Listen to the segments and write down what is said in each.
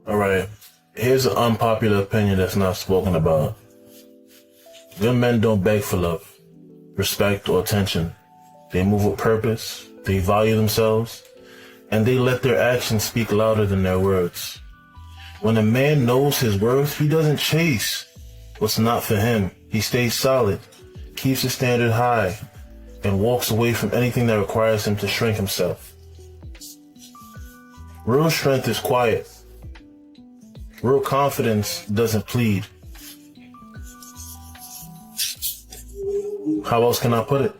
All right. Here's an unpopular opinion that's not spoken about. Good men don't beg for love, respect, or attention. They move with purpose, they value themselves, and they let their actions speak louder than their words. When a man knows his worth, he doesn't chase what's not for him. He stays solid, keeps his standard high, and walks away from anything that requires him to shrink himself. Real strength is quiet. Real confidence doesn't plead. How else can I put it?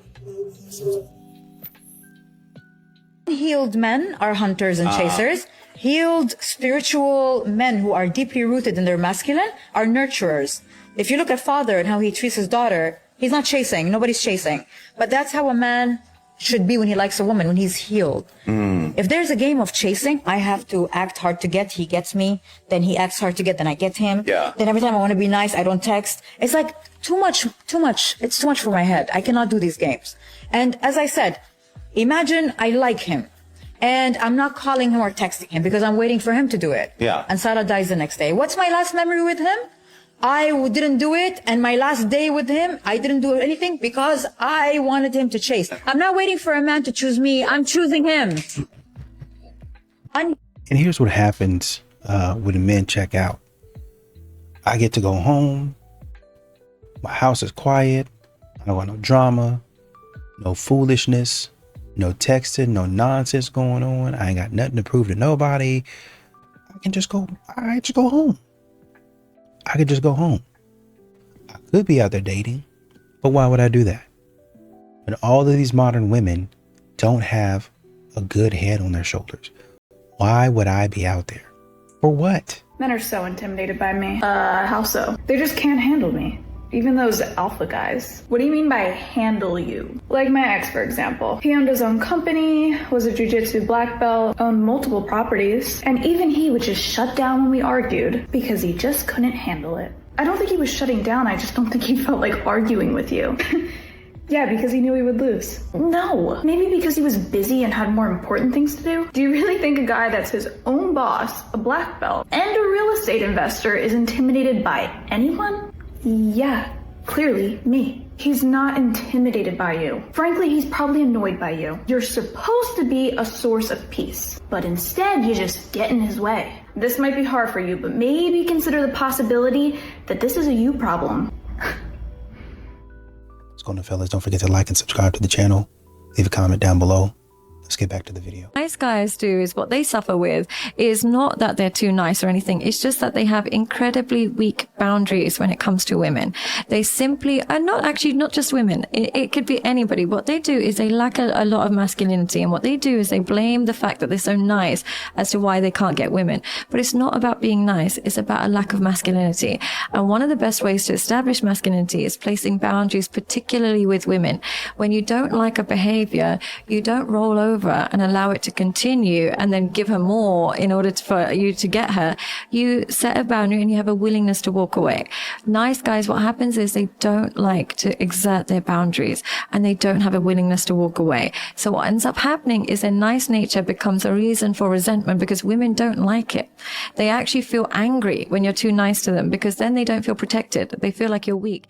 Healed men are hunters and chasers. Healed spiritual men who are deeply rooted in their masculine are nurturers. If you look at father and how he treats his daughter, he's not chasing. Nobody's chasing. But that's how a man should be when he likes a woman, when he's healed. If there's a game of chasing, I have to act hard to get. He gets me. Then he acts hard to get. Then I get him. Yeah. Then every time I want to be nice, I don't text. It's like too much. It's too much for my head. I cannot do these games. And as I said, imagine I like him and I'm not calling him or texting him because I'm waiting for him to do it. Yeah. And Sarah dies the next day. What's my last memory with him? I didn't do it. And my last day with him, I didn't do anything because I wanted him to chase. I'm not waiting for a man to choose me. I'm choosing him. And here's what happens when the men check out. I get to go home. My house is quiet. I don't want no drama, no foolishness, no texting, no nonsense going on. I ain't got nothing to prove to nobody. I just go home. I could just go home. I could be out there dating, but why would I do that? When all of these modern women don't have a good head on their shoulders, why would I be out there? For what? Men are so intimidated by me. How so? They just can't handle me. Even those alpha guys. What do you mean by handle you? Like my ex, for example. He owned his own company, was a jiu-jitsu black belt, owned multiple properties, and even he would just shut down when we argued because he just couldn't handle it. I don't think he was shutting down, I just don't think he felt like arguing with you. Yeah, because he knew he would lose. No, maybe because he was busy and had more important things to do. Do you really think a guy that's his own boss, a black belt, and a real estate investor is intimidated by anyone? Yeah, clearly me. He's not intimidated by you. Frankly, he's probably annoyed by you. You're supposed to be a source of peace, but instead you just get in his way. This might be hard for you, but maybe consider the possibility that this is a you problem. What's going on, fellas? Don't forget to like and subscribe to the channel. Leave a comment down below. Let's get back to the video. Nice guys do is what they suffer with is not that they're too nice or anything. It's just that they have incredibly weak boundaries when it comes to women. They simply are not just women. It could be anybody. What they do is they lack a lot of masculinity. And what they do is they blame the fact that they're so nice as to why they can't get women. But it's not about being nice. It's about a lack of masculinity. And one of the best ways to establish masculinity is placing boundaries, particularly with women. When you don't like a behavior, you don't roll over and allow it to continue and then give her more in order for you to get her. You set a boundary and you have a willingness to walk away. Nice guys, what happens is they don't like to exert their boundaries and they don't have a willingness to walk away. So what ends up happening is their nice nature becomes a reason for resentment because women don't like it. They actually feel angry when you're too nice to them because then they don't feel protected. They feel like you're weak.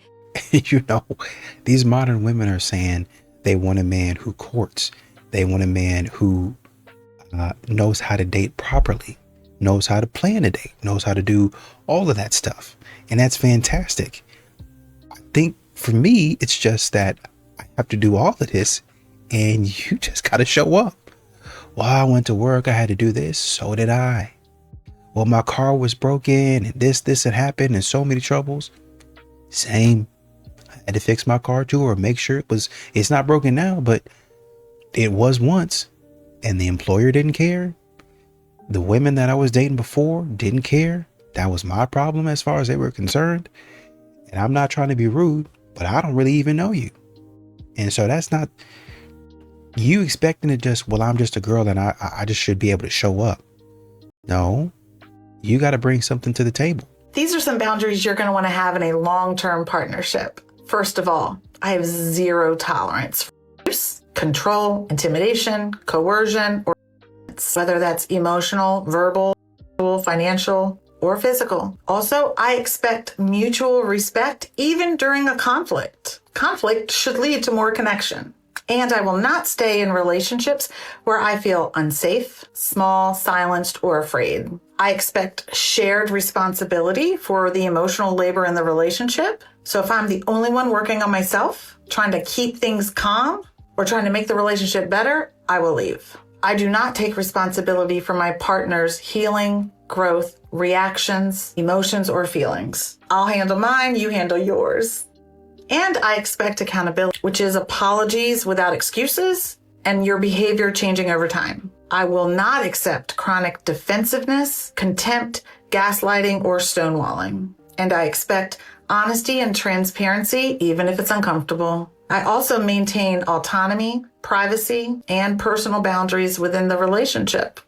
You know, these modern women are saying they want a man who courts. They want a man who knows how to date properly, knows how to plan a date, knows how to do all of that stuff. And that's fantastic. I think for me, it's just that I have to do all of this and you just got to show up. Well, I went to work. I had to do this. So did I. Well, my car was broken and this had happened and so many troubles. Same. I had to fix my car too, or make sure it's not broken now, but it was once, and the employer didn't care. The women that I was dating before didn't care. That was my problem as far as they were concerned. And I'm not trying to be rude, but I don't really even know you. And so that's not you expecting to just, well, I'm just a girl and I just should be able to show up. No, you got to bring something to the table. These are some boundaries you're going to want to have in a long-term partnership. First of all, I have zero tolerance for abuse, control, intimidation, coercion, or whether that's emotional, verbal, financial, or physical. Also, I expect mutual respect even during a conflict. Conflict should lead to more connection. And I will not stay in relationships where I feel unsafe, small, silenced, or afraid. I expect shared responsibility for the emotional labor in the relationship. So if I'm the only one working on myself, trying to keep things calm, or trying to make the relationship better, I will leave. I do not take responsibility for my partner's healing, growth, reactions, emotions, or feelings. I'll handle mine, you handle yours. And I expect accountability, which is apologies without excuses and your behavior changing over time. I will not accept chronic defensiveness, contempt, gaslighting, or stonewalling. And I expect honesty and transparency, even if it's uncomfortable. I also maintain autonomy, privacy, and personal boundaries within the relationship.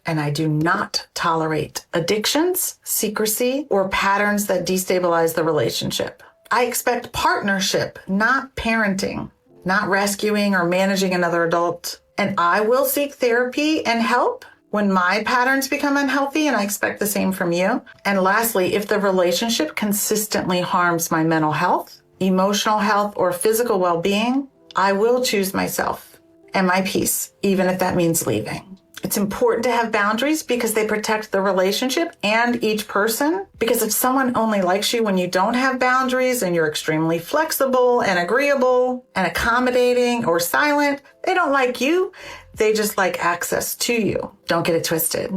And I do not tolerate addictions, secrecy, or patterns that destabilize the relationship. I expect partnership, not parenting, not rescuing or managing another adult. And I will seek therapy and help when my patterns become unhealthy, and I expect the same from you. And lastly, if the relationship consistently harms my mental health, emotional health, or physical well-being, I will choose myself and my peace, even if that means leaving. It's important to have boundaries because they protect the relationship and each person. Because if someone only likes you when you don't have boundaries and you're extremely flexible and agreeable and accommodating or silent, they don't like you. They just like access to you. Don't get it twisted.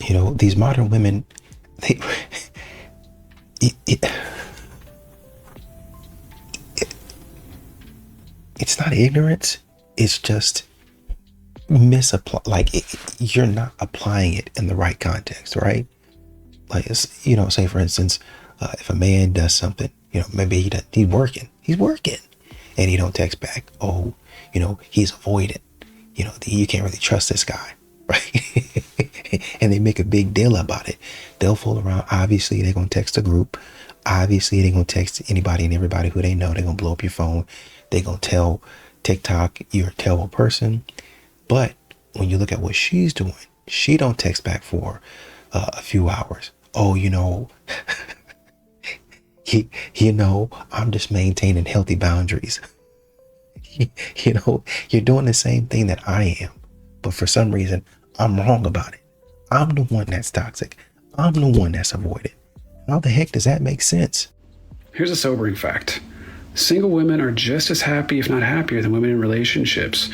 You know, these modern women, it's not ignorance. It's just you're not applying it in the right context, right? Like, it's, you know, say for instance, if a man does something, you know, maybe he's working, and he don't text back. Oh, you know, he's avoidant. You know, you can't really trust this guy, right? And they make a big deal about it. They'll fool around. Obviously, they're gonna text a group. Obviously, they're gonna text anybody and everybody who they know. They're gonna blow up your phone. They're gonna tell TikTok you're a terrible person. But when you look at what she's doing, she don't text back for a few hours. Oh, you know, I'm just maintaining healthy boundaries. You know, you're doing the same thing that I am, but for some reason, I'm wrong about it. I'm the one that's toxic. I'm the one that's avoided. How the heck does that make sense? Here's a sobering fact. Single women are just as happy, if not happier, than women in relationships,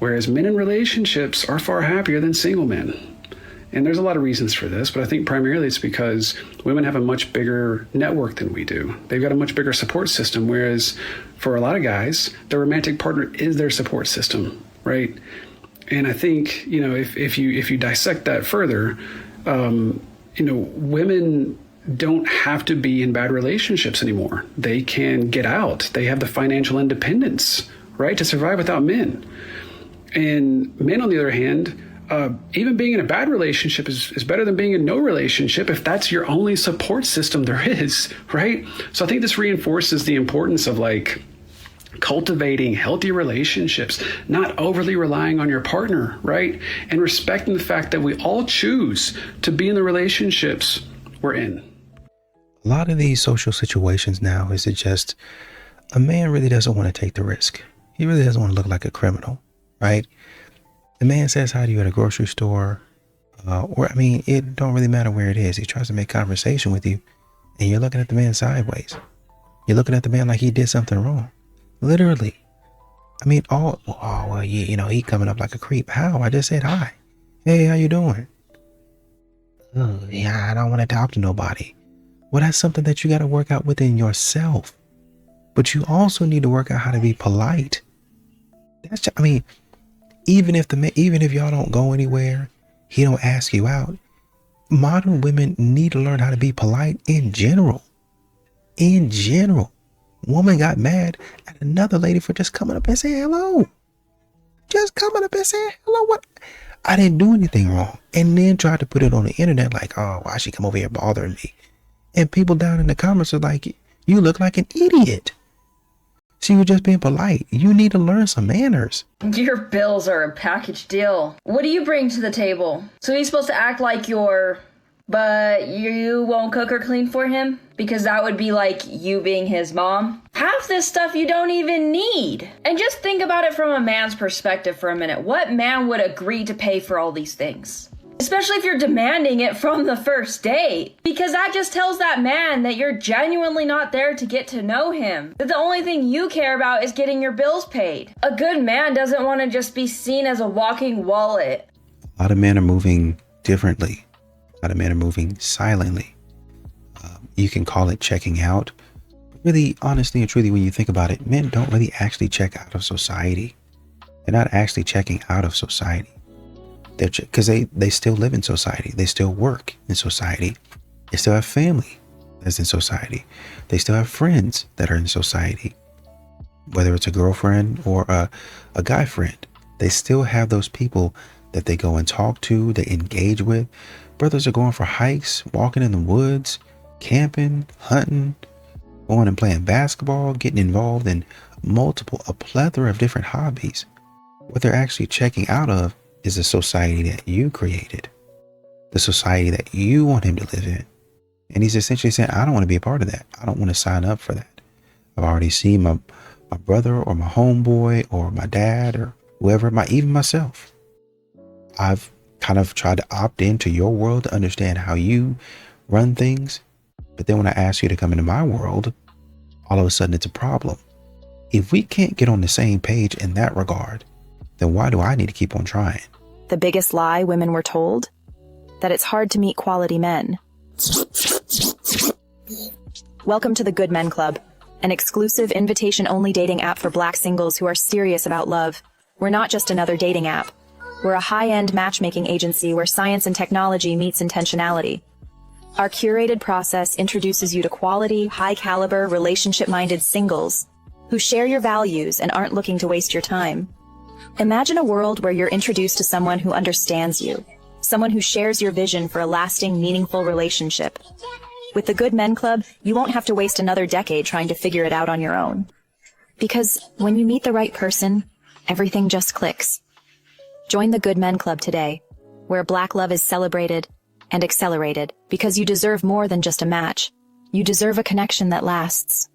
whereas men in relationships are far happier than single men. And there's a lot of reasons for this, but I think primarily it's because women have a much bigger network than we do. They've got a much bigger support system, whereas for a lot of guys, their romantic partner is their support system, right? And I think, you know, if you dissect that further, you know, women don't have to be in bad relationships anymore. They can get out. They have the financial independence, right, to survive without men. And men, on the other hand, even being in a bad relationship is better than being in no relationship if that's your only support system there is, right? So I think this reinforces the importance of like cultivating healthy relationships, not overly relying on your partner, right? And respecting the fact that we all choose to be in the relationships we're in. A lot of these social situations now is it just a man really doesn't want to take the risk. He really doesn't want to look like a criminal, right? The man says hi to you at a grocery store, or I mean, it don't really matter where it is. He tries to make conversation with you, and you're looking at the man sideways. You're looking at the man like he did something wrong. Literally. I mean, well, you know, he coming up like a creep. How? I just said hi. Hey, how you doing? Oh, yeah, I don't want to talk to nobody. Well, that's something that you got to work out within yourself. But you also need to work out how to be polite. That's just, I mean, even if y'all don't go anywhere, he don't ask you out. Modern women need to learn how to be polite in general. In general. Woman got mad at another lady for just coming up and saying hello. Just coming up and saying hello. What? I didn't do anything wrong. And then tried to put it on the internet like, oh, why she come over here bothering me? And people down in the comments are like, you look like an idiot. She was just being polite. You need to learn some manners. Your bills are a package deal. What do you bring to the table? So he's supposed to act like you're but you won't cook or clean for him? Because that would be like you being his mom. Half this stuff you don't even need. And just think about it from a man's perspective for a minute. What man would agree to pay for all these things? Especially if you're demanding it from the first date. Because that just tells that man that you're genuinely not there to get to know him. That the only thing you care about is getting your bills paid. A good man doesn't want to just be seen as a walking wallet. A lot of men are moving differently. A lot of men are moving silently. You can call it checking out. But really, honestly and truly, when you think about it, men don't really actually check out of society. They're not actually checking out of society. They're because they still live in society. They still work in society. They still have family that's in society. They still have friends that are in society. Whether it's a girlfriend or a guy friend, they still have those people that they go and talk to, they engage with. Brothers are going for hikes, walking in the woods, camping, hunting, going and playing basketball, getting involved in a plethora of different hobbies. What they're actually checking out of is the society that you created, the society that you want him to live in. And he's essentially saying, I don't want to be a part of that. I don't want to sign up for that. I've already seen my brother or my homeboy or my dad or whoever, even myself. I've kind of tried to opt into your world to understand how you run things. But then when I ask you to come into my world, all of a sudden it's a problem. If we can't get on the same page in that regard, then why do I need to keep on trying? The biggest lie women were told? That it's hard to meet quality men. Welcome to the Good Men Club, an exclusive invitation-only dating app for Black singles who are serious about love. We're not just another dating app. We're a high-end matchmaking agency where science and technology meets intentionality. Our curated process introduces you to quality, high-caliber, relationship-minded singles who share your values and aren't looking to waste your time. Imagine a world where you're introduced to someone who understands you, someone who shares your vision for a lasting, meaningful relationship. With the Good Men Club, you won't have to waste another decade trying to figure it out on your own. Because when you meet the right person, everything just clicks. Join the Good Men Club today, where Black love is celebrated and accelerated, because you deserve more than just a match. You deserve a connection that lasts.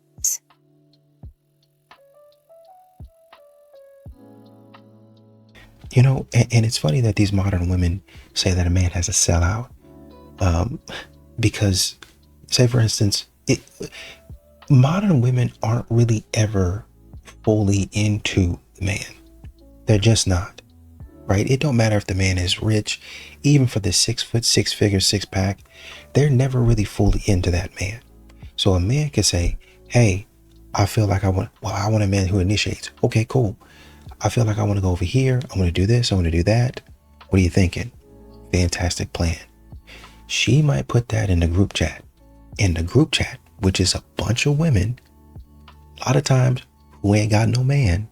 You know, and it's funny that these modern women say that a man has to sell out. Because, say for instance, modern women aren't really ever fully into the man. They're just not, right? It don't matter if the man is rich, even for the 6 foot, 6 figure, 6-pack, they're never really fully into that man. So a man can say, hey, I feel like I want a man who initiates. Okay, cool. I feel like I want to go over here. I want to do this. I want to do that. What are you thinking? Fantastic plan. She might put that in the group chat. In the group chat, which is a bunch of women, a lot of times who ain't got no man,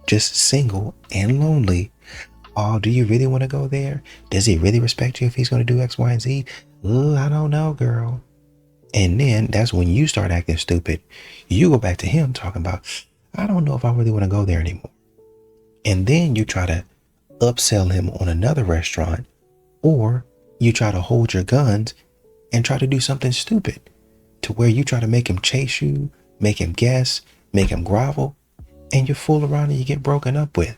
just single and lonely. Oh, do you really want to go there? Does he really respect you if he's going to do X, Y, and Z? Oh, I don't know, girl. And then that's when you start acting stupid. You go back to him talking about, I don't know if I really want to go there anymore. And then you try to upsell him on another restaurant, or you try to hold your guns and try to do something stupid to where you try to make him chase you, make him guess, make him grovel, and you fool around and you get broken up with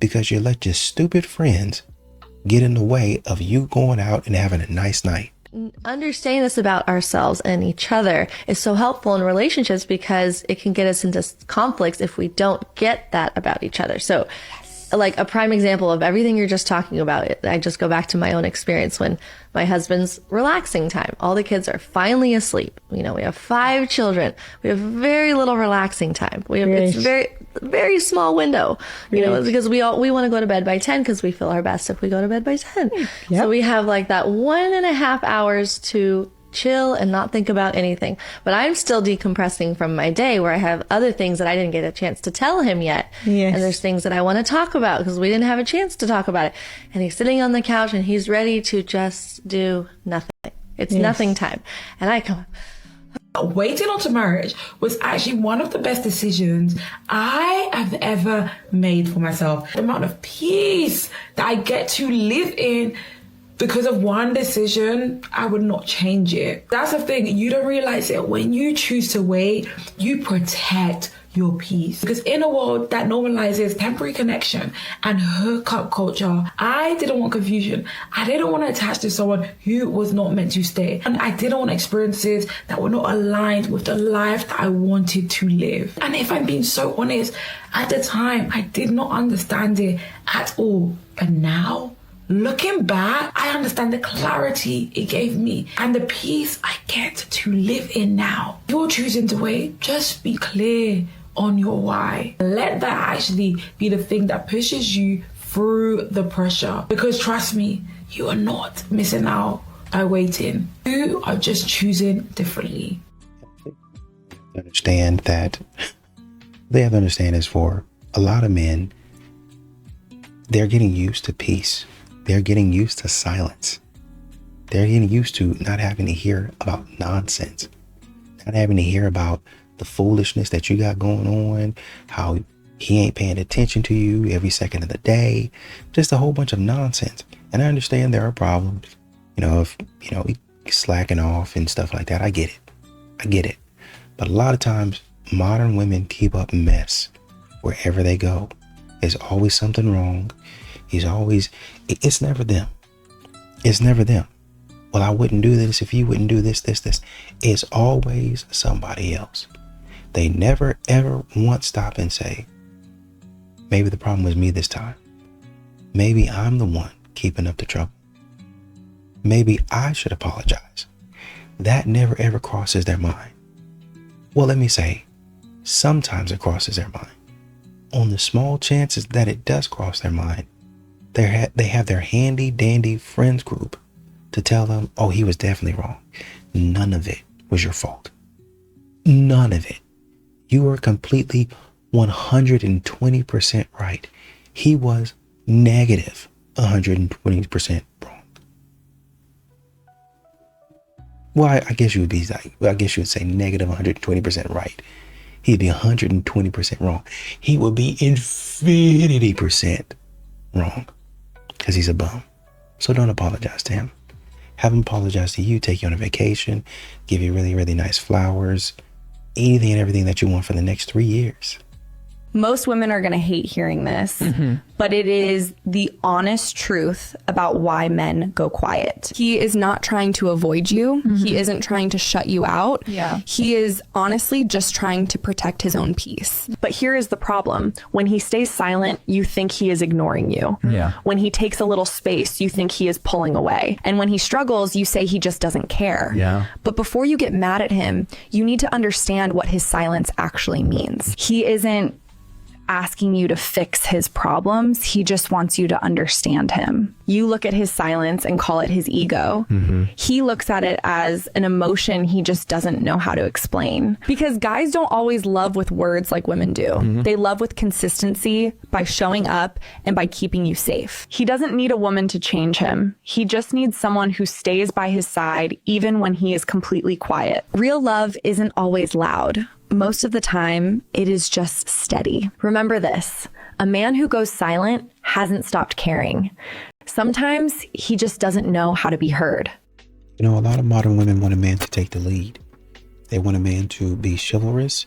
because you let your stupid friends get in the way of you going out and having a nice night. Understanding this about ourselves and each other is so helpful in relationships because it can get us into conflicts if we don't get that about each other. So like a prime example of everything you're just talking about, I just go back to my own experience when my husband's relaxing time. All the kids are finally asleep. You know, we have 5 children. We have very little relaxing time. It's very small window, you know, because we want to go to bed by 10 because we feel our best if we go to bed by 10. Yep. So we have like that 1.5 hours to chill and not think about anything. But I'm still decompressing from my day where I have other things that I didn't get a chance to tell him yet. Yes. And there's things that I want to talk about because we didn't have a chance to talk about it. And he's sitting on the couch and he's ready to just do nothing. It's nothing time. And I come, waiting onto marriage was actually one of the best decisions I have ever made for myself. The amount of peace that I get to live in because of one decision, I would not change it. That's the thing. You don't realize it. When you choose to wait, you protect your peace. Because in a world that normalizes temporary connection and hookup culture, I didn't want confusion. I didn't want to attach to someone who was not meant to stay. And I didn't want experiences that were not aligned with the life that I wanted to live. And if I'm being so honest, at the time, I did not understand it at all. But now, looking back, I understand the clarity it gave me and the peace I get to live in now. If you're choosing to wait, just be clear on your why. Let that actually be the thing that pushes you through the pressure. Because trust me, you are not missing out by waiting. You are just choosing differently. Understand that they have to understand is for a lot of men, they're getting used to peace. They're getting used to silence. They're getting used to not having to hear about nonsense, not having to hear about the foolishness that you got going on, how he ain't paying attention to you every second of the day, just a whole bunch of nonsense. And I understand there are problems, if, he's slacking off and stuff like that. I get it. But a lot of times modern women keep up mess wherever they go. There's always something wrong. It's never them. It's never them. Well, I wouldn't do this if you wouldn't do this. It's always somebody else. They never, ever once stop and say, maybe the problem was me this time. Maybe I'm the one keeping up the trouble. Maybe I should apologize. That never, ever crosses their mind. Well, let me say, sometimes it crosses their mind. On the small chances that it does cross their mind, they have their handy dandy friends group to tell them, oh, he was definitely wrong. None of it was your fault. None of it. You were completely 120% right. He was negative 120% wrong. Well, I guess you would say negative 120% right. He'd be 120% wrong. He would be infinity% wrong because he's a bum. So don't apologize to him. Have him apologize to you, take you on a vacation, give you really, really nice flowers, anything and everything that you want for the next 3 years. Most women are going to hate hearing this, but it is the honest truth about why men go quiet. He is not trying to avoid you. He isn't trying to shut you out. Yeah. He is honestly just trying to protect his own peace. But here is the problem. When he stays silent, you think he is ignoring you. Yeah. When he takes a little space, you think he is pulling away. And when he struggles, you say he just doesn't care. Yeah. But before you get mad at him, you need to understand what his silence actually means. He isn't asking you to fix his problems. He just wants you to understand him. You look at his silence and call it his ego. He looks at it as an emotion he just doesn't know how to explain. Because guys don't always love with words like women do. They love with consistency, by showing up and by keeping you safe. He doesn't need a woman to change him. He just needs someone who stays by his side even when he is completely quiet. Real love isn't always loud. Most of the time, it is just steady. Remember this, a man who goes silent hasn't stopped caring. Sometimes he just doesn't know how to be heard. A lot of modern women want a man to take the lead. They want a man to be chivalrous.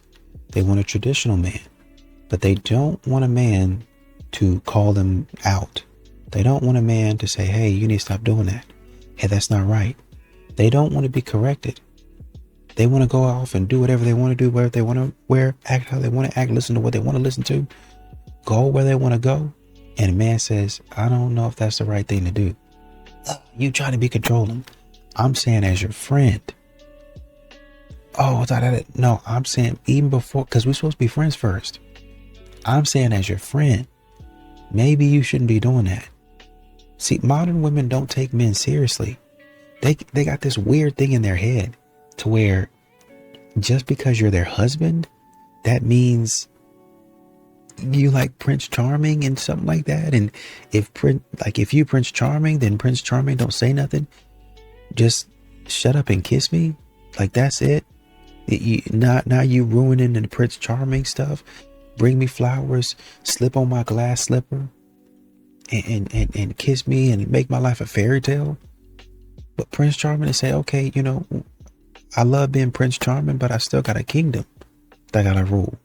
They want a traditional man, but they don't want a man to call them out. They don't want a man to say, hey, you need to stop doing that. Hey, that's not right. They don't want to be corrected. They want to go off and do whatever they want to do, where they want to wear, act how they want to act, listen to what they want to listen to, go where they want to go. And a man says, I don't know if that's the right thing to do. You trying to be controlling. I'm saying as your friend. Oh, no, I'm saying even before, because we're supposed to be friends first. I'm saying as your friend, maybe you shouldn't be doing that. See, modern women don't take men seriously. They got this weird thing in their head to where just because you're their husband, that means you like Prince Charming and something like that. And if you Prince Charming, then Prince Charming don't say nothing. Just shut up and kiss me. Like that's it. Now you ruining the Prince Charming stuff. Bring me flowers. Slip on my glass slipper. and kiss me and make my life a fairy tale. But Prince Charming to say, okay, you know, I love being Prince Charming, but I still got a kingdom that I gotta rule.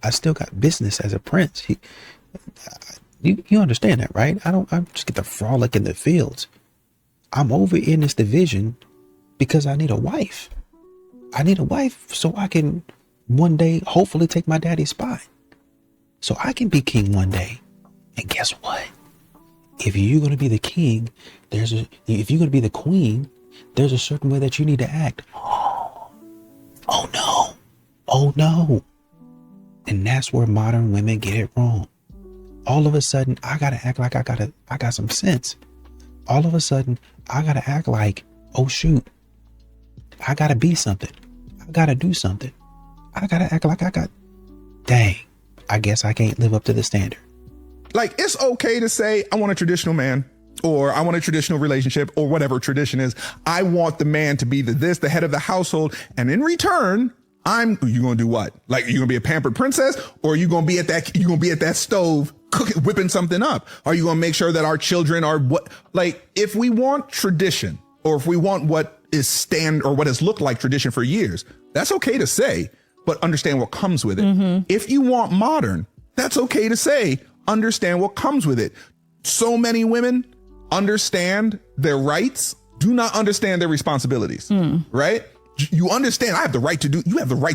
I still got business as a prince. You understand that, right? I just get to frolic in the fields. I'm over in this division because I need a wife. I need a wife so I can one day hopefully take my daddy's spot. So I can be king one day. And guess what? If you're going to be the king, if you're going to be the queen, there's a certain way that you need to act. Oh no. And that's where modern women get it wrong. All of a sudden, I got to act like I got some sense. All of a sudden, I got to act like, oh shoot, I got to be something. I got to do something. I got to act like dang, I guess I can't live up to the standard. Like, it's okay to say, I want a traditional man, or I want a traditional relationship, or whatever tradition is. I want the man to be the head of the household. And in return, you going to do what? Like, you going to be a pampered princess, or are you going to be at that stove cooking, whipping something up? Are you going to make sure that our children are what? Like, if we want tradition, or if we want what has looked like tradition for years, that's okay to say, but understand what comes with it. Mm-hmm. If you want modern, that's okay to say, understand what comes with it. So many women understand their rights, do not understand their responsibilities, right? You understand you have the right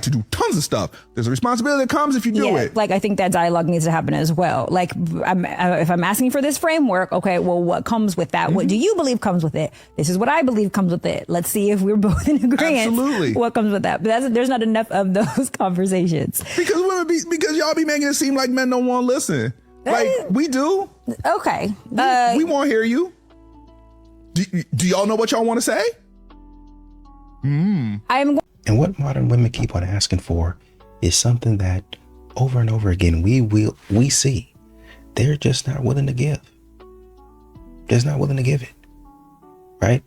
to do tons of stuff. There's a responsibility that comes if you do it. Like, I think that dialogue needs to happen as well. Like, if I'm asking for this framework, okay, well, what comes with that? Mm-hmm. What do you believe comes with it? This is what I believe comes with it. Let's see if we're both in agreement. Absolutely. What comes with that? But there's not enough of those conversations. Because y'all be making it seem like men don't want to listen. Like, we do. Okay. We want to hear you. Do y'all know what y'all want to say? And what modern women keep on asking for is something that over and over again we see. They're just not willing to give. They're not willing to give it. Right?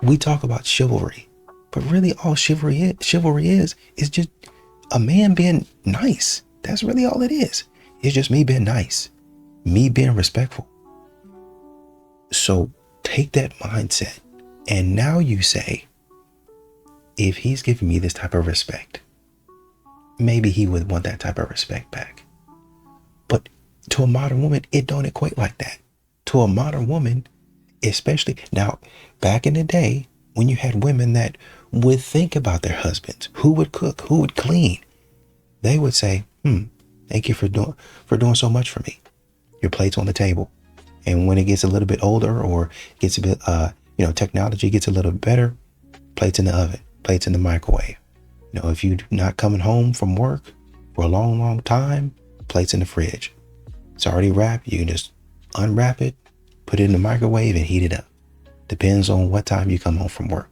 We talk about chivalry, but really all chivalry is just a man being nice. That's really all it is. It's just me being nice, me being respectful. So take that mindset, and now you say, if he's giving me this type of respect, maybe he would want that type of respect back. But to a modern woman, it don't equate like that. To a modern woman, especially now, back in the day when you had women that would think about their husbands, who would cook, who would clean, they would say, thank you for doing so much for me. Your plate's on the table. And when it gets a little bit older, or gets a bit, technology gets a little bit better, plates in the oven, plates in the microwave. If you're not coming home from work for a long, long time, plates in the fridge. It's already wrapped. You can just unwrap it, put it in the microwave, and heat it up. Depends on what time you come home from work.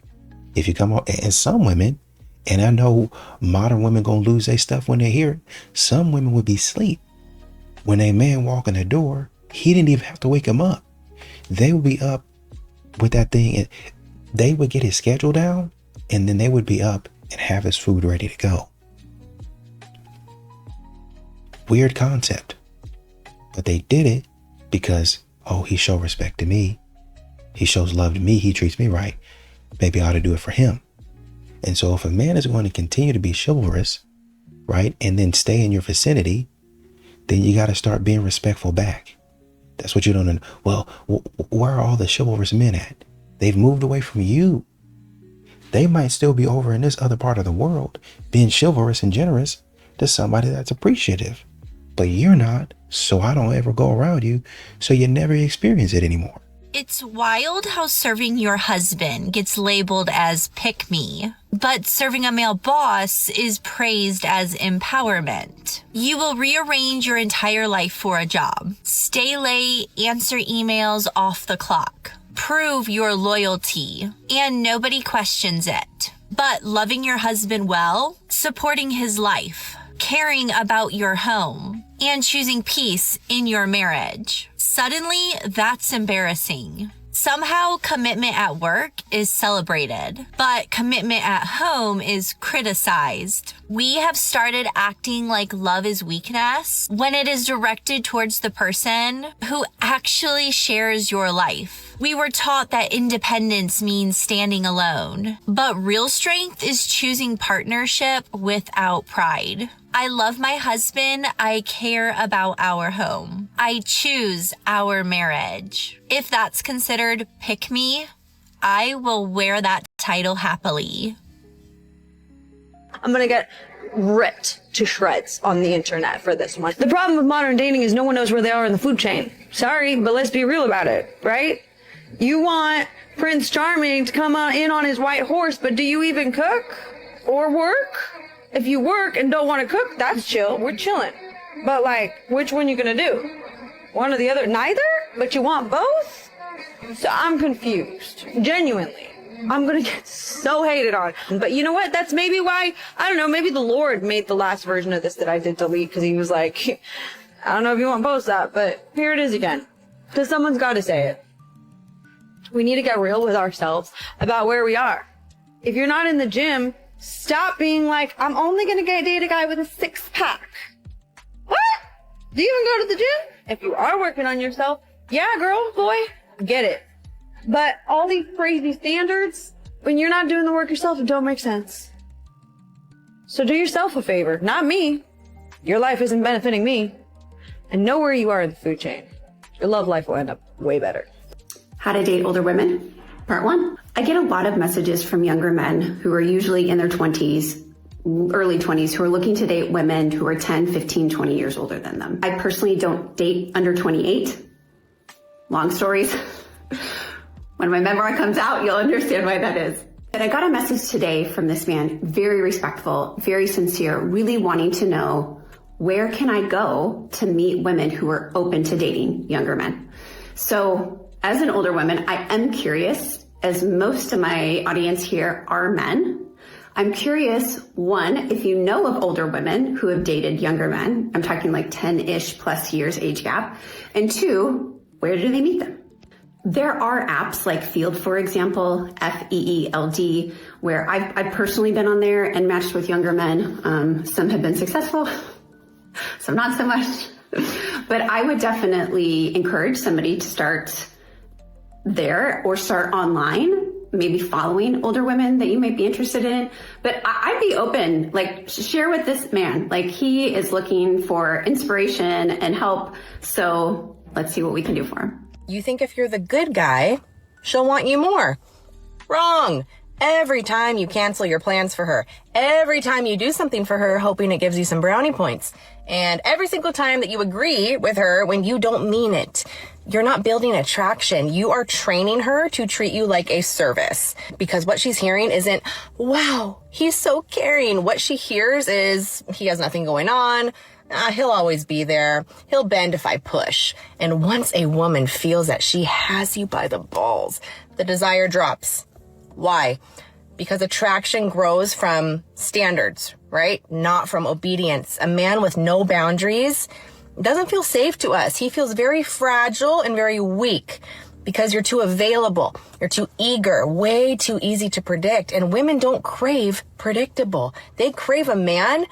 If you come home, and some women, and I know modern women gonna lose their stuff when they hear it, some women would be asleep. When a man walk in the door, he didn't even have to wake him up. They would be up with that thing, and they would get his schedule down, and then they would be up and have his food ready to go. Weird concept. But they did it because, he shows respect to me. He shows love to me. He treats me right. Maybe I ought to do it for him. And so if a man is going to continue to be chivalrous, right, and then stay in your vicinity, then you got to start being respectful back. That's what you don't know. Well, where are all the chivalrous men at? They've moved away from you. They might still be over in this other part of the world, being chivalrous and generous to somebody that's appreciative. But you're not, so I don't ever go around you, so you never experience it anymore. It's wild how serving your husband gets labeled as pick me, but serving a male boss is praised as empowerment. You will rearrange your entire life for a job. Stay late, answer emails off the clock. Prove your loyalty, and nobody questions it. But loving your husband well, supporting his life, caring about your home, and choosing peace in your marriage. Suddenly, that's embarrassing. Somehow commitment at work is celebrated, but commitment at home is criticized. We have started acting like love is weakness when it is directed towards the person who actually shares your life. We were taught that independence means standing alone, but real strength is choosing partnership without pride. I love my husband. I care about our home. I choose our marriage. If that's considered pick me, I will wear that title happily. I'm gonna get ripped to shreds on the internet for this one. The problem with modern dating is no one knows where they are in the food chain. Sorry, but let's be real about it, right? You want Prince Charming to come in on his white horse, but do you even cook or work? If you work and don't want to cook, that's chill. We're chilling. But like, which one you gonna do? One or the other? Neither? But you want both? So I'm confused. Genuinely. I'm gonna get so hated on. But you know what? That's maybe why, I don't know, maybe the Lord made the last version of this that I did delete, because he was like, I don't know if you want to post that, but here it is again. Because someone's got to say it. We need to get real with ourselves about where we are. If you're not in the gym, stop being like, I'm only gonna date a guy with a 6-pack. What? Do you even go to the gym? If you are working on yourself, yeah, girl, boy, get it. But all these crazy standards, when you're not doing the work yourself, it don't make sense. So do yourself a favor, not me. Your life isn't benefiting me. And know where you are in the food chain. Your love life will end up way better. How to date older women, part 1. I get a lot of messages from younger men who are usually in their 20s, early 20s, who are looking to date women who are 10, 15, 20 years older than them. I personally don't date under 28. Long stories. When my memoir comes out, you'll understand why that is. But I got a message today from this man, very respectful, very sincere, really wanting to know, where can I go to meet women who are open to dating younger men? So as an older woman, I am curious, as most of my audience here are men. I'm curious, one, if you know of older women who have dated younger men. I'm talking like 10-ish plus years age gap. And 2, where do they meet them? There are apps like Field, for example, FEELD, where I've personally been on there and matched with younger men. Some have been successful, some not so much. But I would definitely encourage somebody to start there or start online, maybe following older women that you might be interested in. But I'd be open, like, share with this man. Like, he is looking for inspiration and help. So let's see what we can do for him. You think if you're the good guy, she'll want you more. Wrong. Every time you cancel your plans for her, every time you do something for her, hoping it gives you some brownie points, and every single time that you agree with her when you don't mean it, you're not building attraction. You are training her to treat you like a service, because what she's hearing isn't, wow, he's so caring. What she hears is, he has nothing going on. He'll always be there. He'll bend if I push. And once a woman feels that she has you by the balls, the desire drops. Why? Because attraction grows from standards, right? Not from obedience. A man with no boundaries doesn't feel safe to us. He feels very fragile and very weak because you're too available. You're too eager, way too easy to predict. And women don't crave predictable. They crave a man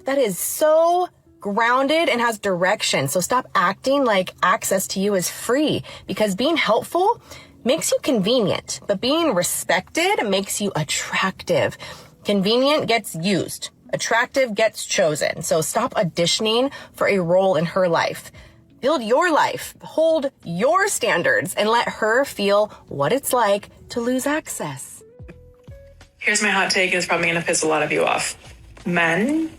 that is so grounded and has direction. So stop acting like access to you is free, because being helpful makes you convenient, but being respected makes you attractive. Convenient gets used. Attractive gets chosen. So stop auditioning for a role in her life. Build your life. Hold your standards and let her feel what it's like to lose access. Here's my hot take, and it's probably going to piss a lot of you off. Men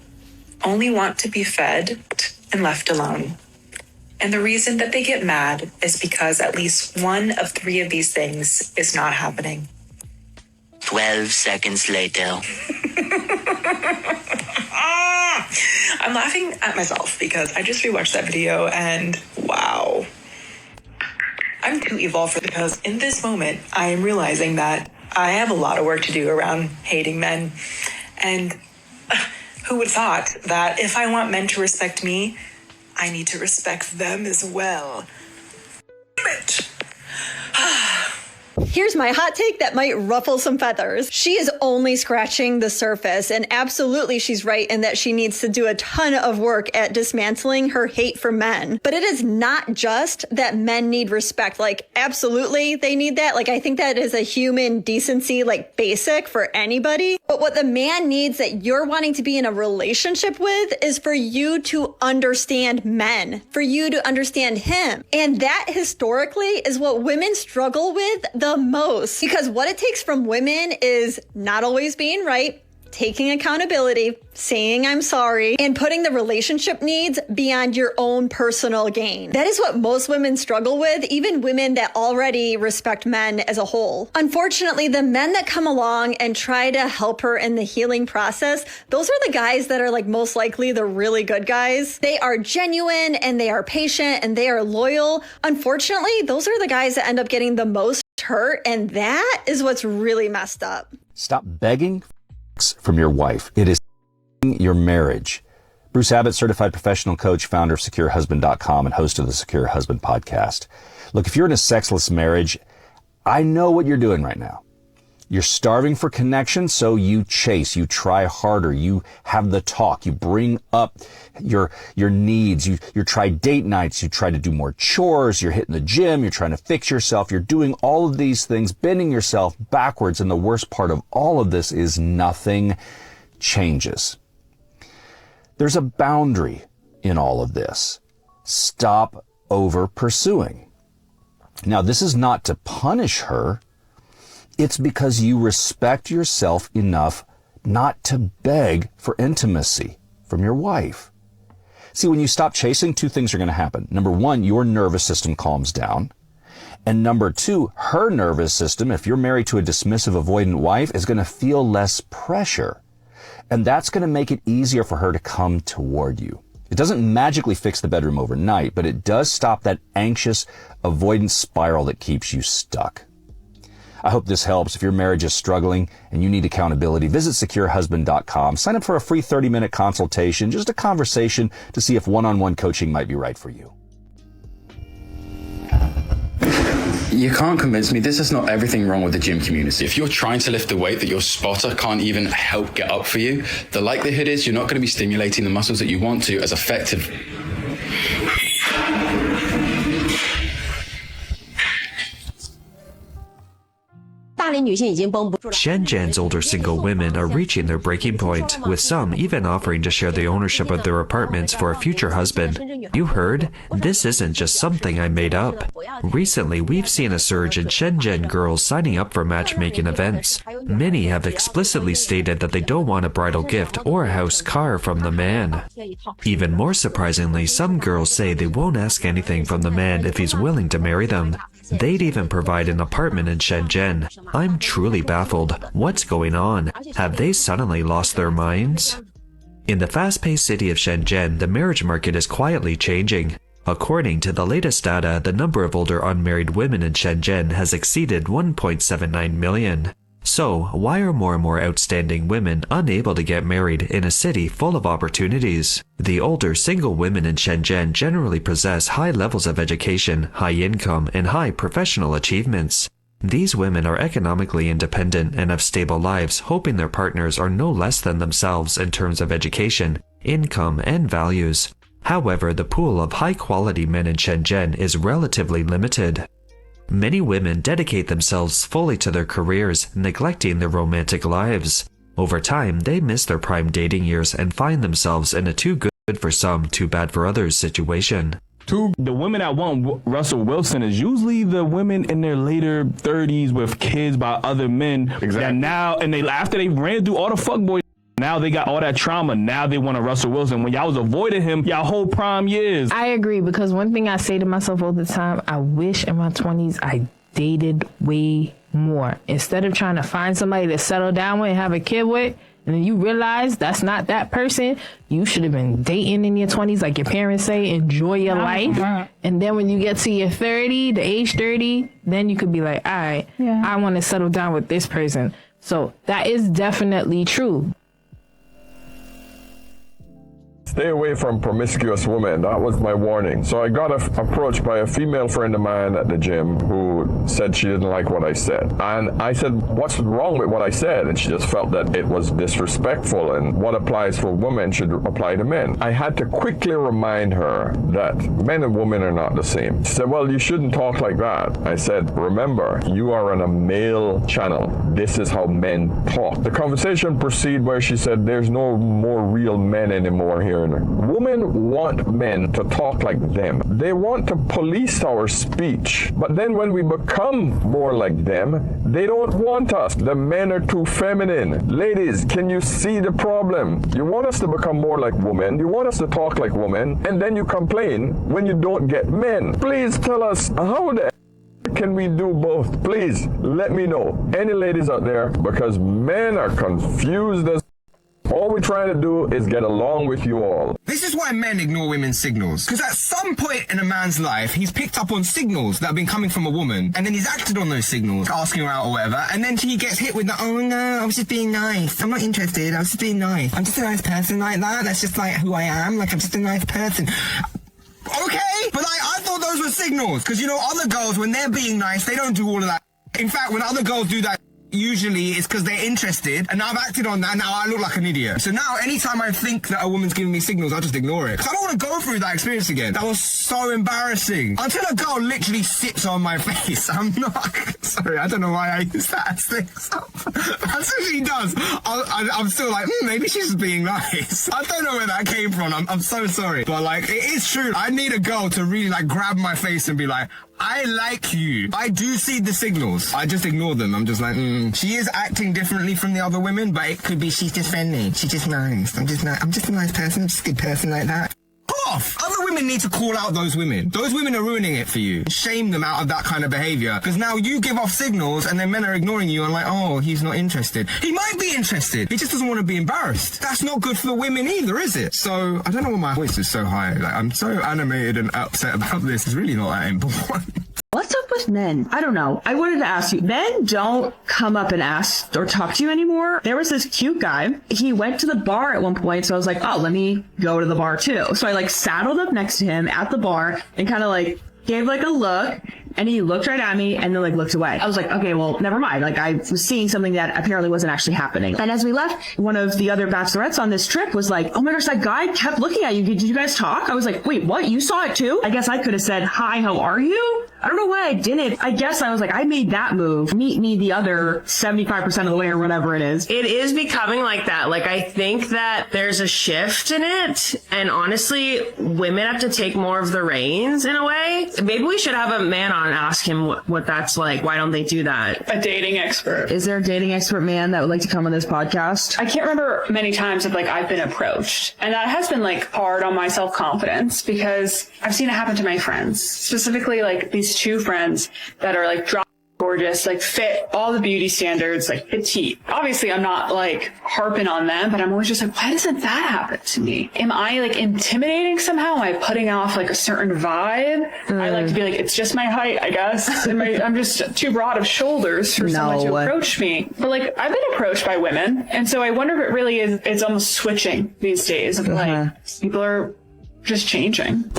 only want to be fed and left alone. And the reason that they get mad is because at least one of 3 of these things is not happening. 12 seconds later. I'm laughing at myself because I just rewatched that video and wow. I'm too evolved for it, because in this moment, I am realizing that I have a lot of work to do around hating men. And who would have thought that if I want men to respect me, I need to respect them as well. Damn it! Here's my hot take that might ruffle some feathers. She is only scratching the surface, and absolutely she's right in that she needs to do a ton of work at dismantling her hate for men. But it is not just that men need respect. Like, absolutely they need that. Like, I think that is a human decency, like, basic for anybody. But what the man needs that you're wanting to be in a relationship with is for you to understand men, for you to understand him. And that historically is what women struggle with the most, because what it takes from women is not always being right, taking accountability, saying I'm sorry, and putting the relationship needs beyond your own personal gain. That is what most women struggle with, even women that already respect men as a whole. Unfortunately, the men that come along and try to help her in the healing process, those are the guys that are like most likely the really good guys. They are genuine and they are patient and they are loyal. Unfortunately, those are the guys that end up getting the most hurt, and that is what's really messed up. Stop begging from your wife. It is your marriage. Bruce Abbott, certified professional coach, founder of SecureHusband.com and host of the Secure Husband podcast. Look, if you're in a sexless marriage, I know what you're doing right now. You're starving for connection, so you chase, you try harder, you have the talk, you bring up your needs, you try date nights, you try to do more chores, you're hitting the gym, you're trying to fix yourself, you're doing all of these things, bending yourself backwards, and the worst part of all of this is nothing changes. There's a boundary in all of this. Stop over pursuing. Now, this is not to punish her. It's because you respect yourself enough not to beg for intimacy from your wife. See, when you stop chasing, two things are going to happen. Number one, your nervous system calms down. And number two, her nervous system, if you're married to a dismissive, avoidant wife, is going to feel less pressure. And that's going to make it easier for her to come toward you. It doesn't magically fix the bedroom overnight, but it does stop that anxious avoidance spiral that keeps you stuck. I hope this helps. If your marriage is struggling and you need accountability, visit SecureHusband.com. Sign up for a free 30-minute consultation, just a conversation to see if one-on-one coaching might be right for you. You can't convince me. This is not everything wrong with the gym community. If you're trying to lift the weight that your spotter can't even help get up for you, the likelihood is you're not going to be stimulating the muscles that you want to as effective. Shenzhen's older single women are reaching their breaking point, with some even offering to share the ownership of their apartments for a future husband. You heard? This isn't just something I made up. Recently, we've seen a surge in Shenzhen girls signing up for matchmaking events. Many have explicitly stated that they don't want a bridal gift or a house car from the man. Even more surprisingly, some girls say they won't ask anything from the man if he's willing to marry them. They'd even provide an apartment in Shenzhen. I'm truly baffled. What's going on? Have they suddenly lost their minds? In the fast-paced city of Shenzhen, the marriage market is quietly changing. According to the latest data, the number of older unmarried women in Shenzhen has exceeded 1.79 million. So, why are more and more outstanding women unable to get married in a city full of opportunities? The older single women in Shenzhen generally possess high levels of education, high income, and high professional achievements. These women are economically independent and have stable lives, hoping their partners are no less than themselves in terms of education, income, and values. However, the pool of high-quality men in Shenzhen is relatively limited. Many women dedicate themselves fully to their careers, neglecting their romantic lives. Over time, they miss their prime dating years and find themselves in a too good for some, too bad for others situation. The women that want Russell Wilson is usually the women in their later 30s with kids by other men. Exactly. That now, and after they ran through all the fuckboy, now they got all that trauma. Now they want a Russell Wilson. When y'all was avoiding him y'all whole prime years. I agree, because one thing I say to myself all the time, I wish in my 20s I dated way more. Instead of trying to find somebody to settle down with and have a kid with, and then you realize that's not that person, you should have been dating in your 20s, like your parents say, enjoy your life. And then when you get to your 30, the age 30, then you could be like, all right, I want to settle down with this person. So that is definitely true. Stay away from promiscuous women. That was my warning. So I got approached by a female friend of mine at the gym who said she didn't like what I said. And I said, what's wrong with what I said? And she just felt that it was disrespectful, and what applies for women should apply to men. I had to quickly remind her that men and women are not the same. She said, well, you shouldn't talk like that. I said, remember, you are on a male channel. This is how men talk. The conversation proceeded where she said, there's no more real men anymore here. Women want men to talk like them. They want to police our speech. But then when we become more like them, they don't want us. The men are too feminine. Ladies, can you see the problem? You want us to become more like women. You want us to talk like women. And then you complain when you don't get men. Please tell us how the can we do both? Please let me know. Any ladies out there, because men are confused as all we're trying to do is get along with you all. This is why men ignore women's signals. Because at some point in a man's life, he's picked up on signals that have been coming from a woman, and then he's acted on those signals, asking her out or whatever, and then he gets hit with the, oh no, I was just being nice. I'm not interested. I was just being nice. I'm just a nice person like that. That's just like who I am. Like, I'm just a nice person. Okay, but I thought those were signals. Because, you know, other girls, when they're being nice, they don't do all of that. In fact, when other girls do that, usually it's because they're interested, and I've acted on that, and now I look like an idiot. So now, anytime I think that a woman's giving me signals, I just ignore it. Because I don't want to go through that experience again. That was so embarrassing. Until a girl literally sits on my face. I'm not... Sorry, I don't know why I use that as things. As soon as she does, I'm still like, maybe she's just being nice. I don't know where that came from. I'm so sorry. But, like, it is true. I need a girl to really, like, grab my face and be like, I like you. I do see the signals. I just ignore them. I'm just like, She is acting differently from the other women, but it could be she's just friendly. She's just nice. I'm just a nice person. I'm just a good person like that. Off! Other women need to call out those women. Those women are ruining it for you. Shame them out of that kind of behavior. Because now you give off signals and then men are ignoring you and like, oh, he's not interested. He might be interested. He just doesn't want to be embarrassed. That's not good for the women either, is it? So, I don't know why my voice is so high. Like, I'm so animated and upset about this. It's really not that important. What's up with men? I don't know. I wanted to ask you, men don't come up and ask or talk to you anymore. There was this cute guy. He went to the bar at one point, so I was like, oh, let me go to the bar too. So I like saddled up next to him at the bar and kind of like gave like a look, and he looked right at me and then like looked away. I was like, okay, well, never mind. Like I was seeing something that apparently wasn't actually happening. And as we left, one of the other bachelorettes on this trip was like, oh my gosh, that guy kept looking at you. Did you guys talk? I was like, wait, what? You saw it too? I guess I could have said, hi, how are you? I don't know why I didn't. I guess I was like, I made that move. Meet me the other 75% of the way or whatever it is. It is becoming like that. Like, I think that there's a shift in it. And honestly, women have to take more of the reins in a way. Maybe we should have a man on and ask him what that's like. Why don't they do that? A dating expert. Is there a dating expert man that would like to come on this podcast? I can't remember many times that like I've been approached, and that has been like hard on my self-confidence because I've seen it happen to my friends, specifically like these two friends that are like gorgeous, like fit all the beauty standards, like petite. Obviously, I'm not like harping on them, but I'm always just like, why doesn't that happen to me? Am I like intimidating somehow? Am I putting off like a certain vibe? I like to be like, it's just my height, I guess. I'm just too broad of shoulders for someone to approach me. But like, I've been approached by women, and so I wonder if it really is. It's almost switching these days. Of like, people are just changing.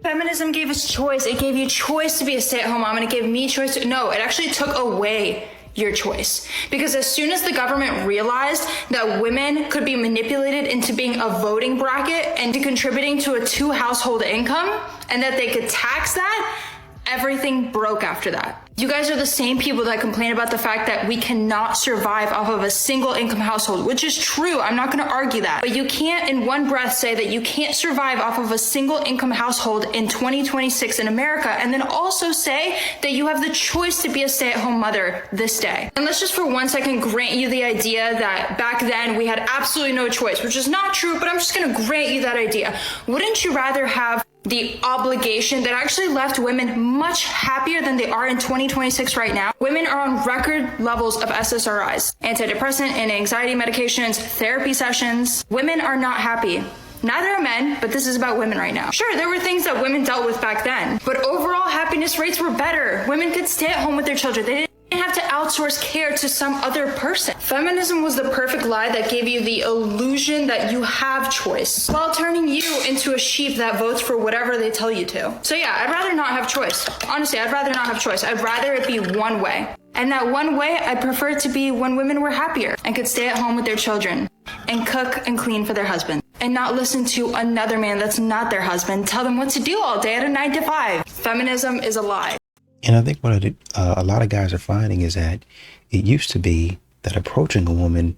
Feminism gave us choice. It gave you choice to be a stay-at-home mom, and it gave me choice to... No, it actually took away your choice. Because as soon as the government realized that women could be manipulated into being a voting bracket and to contributing to a 2-household income, and that they could tax that, everything broke after that. You guys are the same people that complain about the fact that we cannot survive off of a single income household, which is true. I'm not going to argue that. But you can't in one breath say that you can't survive off of a single income household in 2026 in America, and then also say that you have the choice to be a stay-at-home mother this day. And let's just for 1 second grant you the idea that back then we had absolutely no choice, which is not true, but I'm just going to grant you that idea. Wouldn't you rather have the obligation that actually left women much happier than they are in 2026 right now? Women are on record levels of SSRIs, antidepressant and anxiety medications, therapy sessions. Women are not happy. Neither are men, but this is about women right now. Sure, there were things that women dealt with back then, but overall happiness rates were better. Women could stay at home with their children. They didn't have have to outsource care to some other person. Feminism was the perfect lie that gave you the illusion that you have choice while turning you into a sheep that votes for whatever they tell you to. So yeah, I'd rather not have choice. Honestly, I'd rather not have choice. I'd rather it be one way. And that one way, I'd prefer it to be when women were happier and could stay at home with their children and cook and clean for their husband and not listen to another man that's not their husband tell them what to do all day at a 9 to 5. Feminism is a lie. And I think what a lot of guys are finding is that it used to be that approaching a woman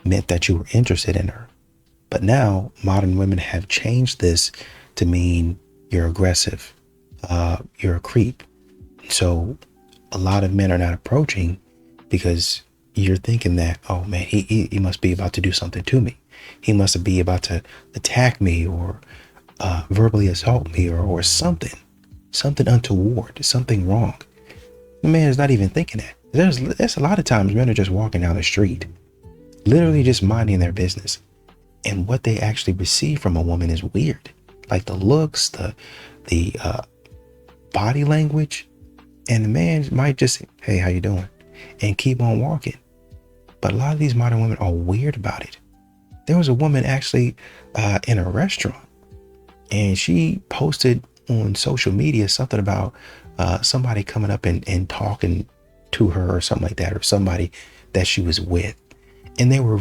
meant that you were interested in her. But now modern women have changed this to mean you're aggressive, you're a creep. So a lot of men are not approaching because you're thinking that, oh man, he must be about to do something to me. He must be about to attack me or verbally assault me or something untoward, something wrong. The man is not even thinking that. There's a lot of times men are just walking down the street, literally just minding their business. And what they actually receive from a woman is weird. Like the looks, the body language. And the man might just say, hey, how you doing? And keep on walking. But a lot of these modern women are weird about it. There was a woman actually in a restaurant, and she posted on social media something about somebody coming up and talking to her or something like that, or somebody that she was with. And they were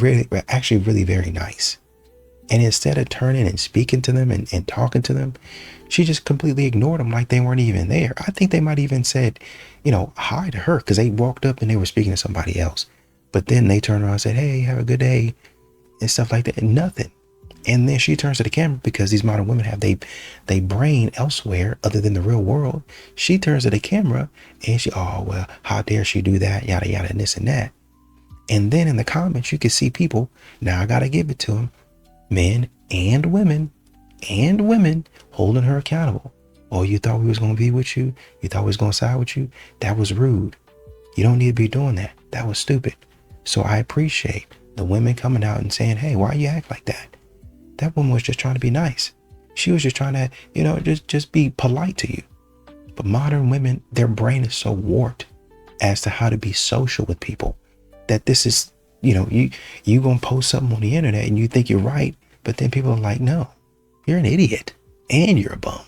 actually really very nice. And instead of turning and speaking to them and talking to them, she just completely ignored them like they weren't even there. I think they might even said, hi to her because they walked up and they were speaking to somebody else. But then they turned around and said, hey, have a good day and stuff like that. And nothing. And then she turns to the camera because these modern women have they brain elsewhere other than the real world. She turns to the camera and oh, well, how dare she do that? Yada, yada, and this and that. And then in the comments, you can see people. Now I got to give it to them. Men and women holding her accountable. Oh, you thought we was going to be with you? You thought we was going to side with you? That was rude. You don't need to be doing that. That was stupid. So I appreciate the women coming out and saying, hey, why you act like that? That woman was just trying to be nice. She was just trying to, just be polite to you. But modern women, their brain is so warped as to how to be social with people that this is, you gonna post something on the internet and you think you're right, but then people are like, no, you're an idiot and you're a bum.